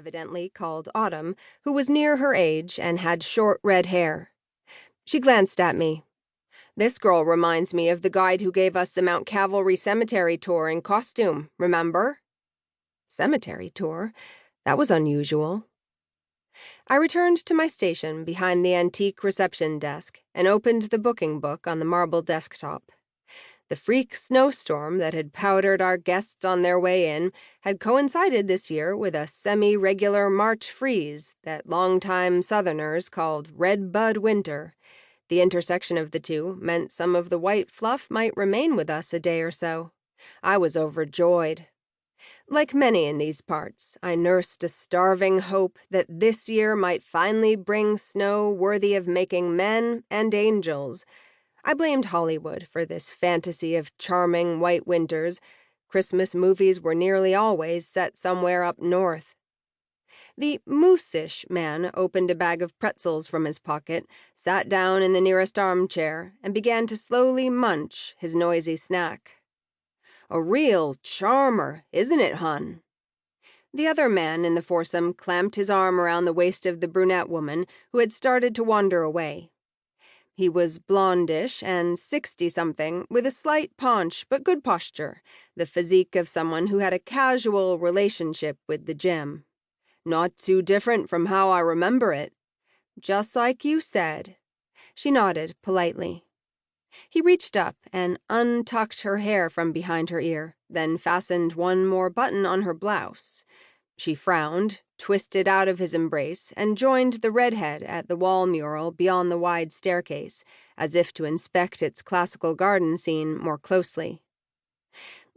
evidently called Autumn, who was near her age and had short red hair. She glanced at me. "This girl reminds me of the guide who gave us the Mount Cavalry Cemetery tour in costume, remember?" Cemetery tour? That was unusual. I returned to my station behind the antique reception desk and opened the booking book on the marble desktop. The freak snowstorm that had powdered our guests on their way in had coincided this year with a semi-regular March freeze that longtime Southerners called Red Bud Winter. The intersection of the two meant some of the white fluff might remain with us a day or so. I was overjoyed. Like many in these parts, I nursed a starving hope that this year might finally bring snow worthy of making men and angels. I blamed Hollywood for this fantasy of charming white winters. Christmas movies were nearly always set somewhere up north. The moose-ish man opened a bag of pretzels from his pocket, sat down in the nearest armchair, and began to slowly munch his noisy snack. "A real charmer, isn't it, hun?" The other man in the foursome clamped his arm around the waist of the brunette woman, who had started to wander away. He was blondish and 60-something, with a slight paunch but good posture, the physique of someone who had a casual relationship with the gym. "Not too different from how I remember it." "Just like you said." She nodded politely. He reached up and untucked her hair from behind her ear, then fastened one more button on her blouse. She frowned, twisted out of his embrace, and joined the redhead at the wall mural beyond the wide staircase, as if to inspect its classical garden scene more closely.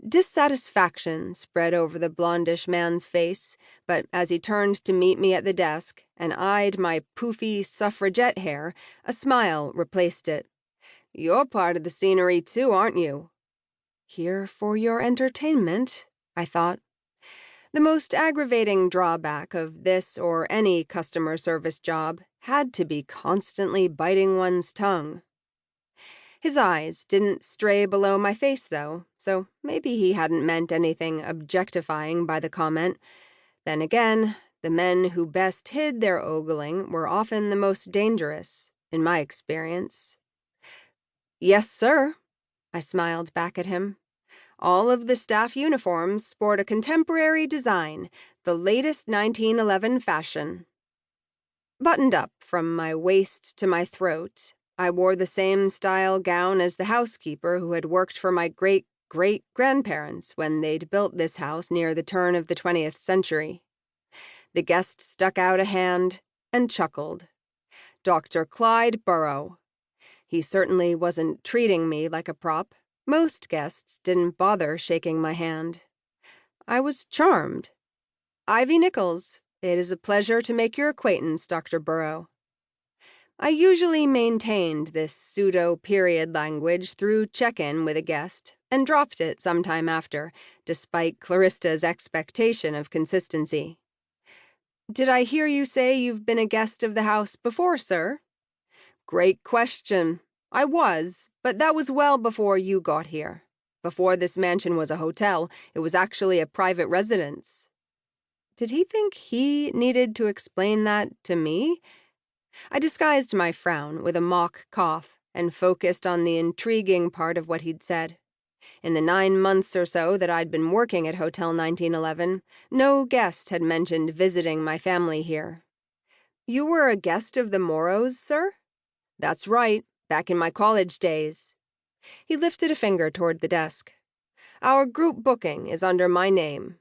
Dissatisfaction spread over the blondish man's face, but as he turned to meet me at the desk and eyed my poofy suffragette hair, a smile replaced it. "You're part of the scenery too, aren't you?" "Here for your entertainment," I thought. The most aggravating drawback of this or any customer service job had to be constantly biting one's tongue. His eyes didn't stray below my face, though, so maybe he hadn't meant anything objectifying by the comment. Then again, the men who best hid their ogling were often the most dangerous, in my experience. "Yes, sir," I smiled back at him. "All of the staff uniforms sport a contemporary design, the latest 1911 fashion." Buttoned up from my waist to my throat, I wore the same style gown as the housekeeper who had worked for my great-great-grandparents when they'd built this house near the turn of the 20th century. The guest stuck out a hand and chuckled. "Dr. Clyde Burrow." He certainly wasn't treating me like a prop. Most guests didn't bother shaking my hand. I was charmed. "Ivy Nichols, it is a pleasure to make your acquaintance, Dr. Burrow." I usually maintained this pseudo-period language through check-in with a guest, and dropped it sometime after, despite Clarista's expectation of consistency. "Did I hear you say you've been a guest of the house before, sir?" "Great question. I was, but that was well before you got here. Before this mansion was a hotel, it was actually a private residence." Did he think he needed to explain that to me? I disguised my frown with a mock cough and focused on the intriguing part of what he'd said. In the 9 months or so that I'd been working at Hotel 1911, no guest had mentioned visiting my family here. "You were a guest of the Morrows, sir?" "That's right, back in my college days." He lifted a finger toward the desk. "Our group booking is under my name."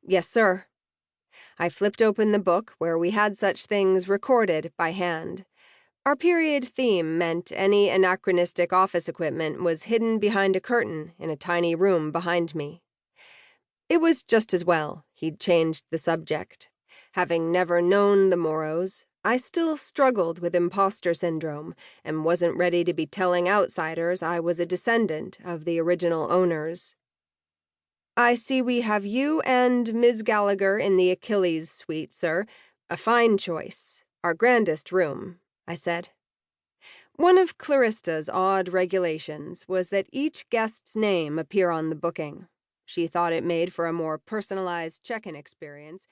"Yes, sir." I flipped open the book where we had such things recorded by hand. Our period theme meant any anachronistic office equipment was hidden behind a curtain in a tiny room behind me. It was just as well he'd changed the subject. Having never known the Morrows, I still struggled with imposter syndrome and wasn't ready to be telling outsiders I was a descendant of the original owners. "I see we have you and Ms. Gallagher in the Achilles suite, sir. A fine choice. Our grandest room," I said. One of Clarista's odd regulations was that each guest's name appear on the booking. She thought it made for a more personalized check-in experience,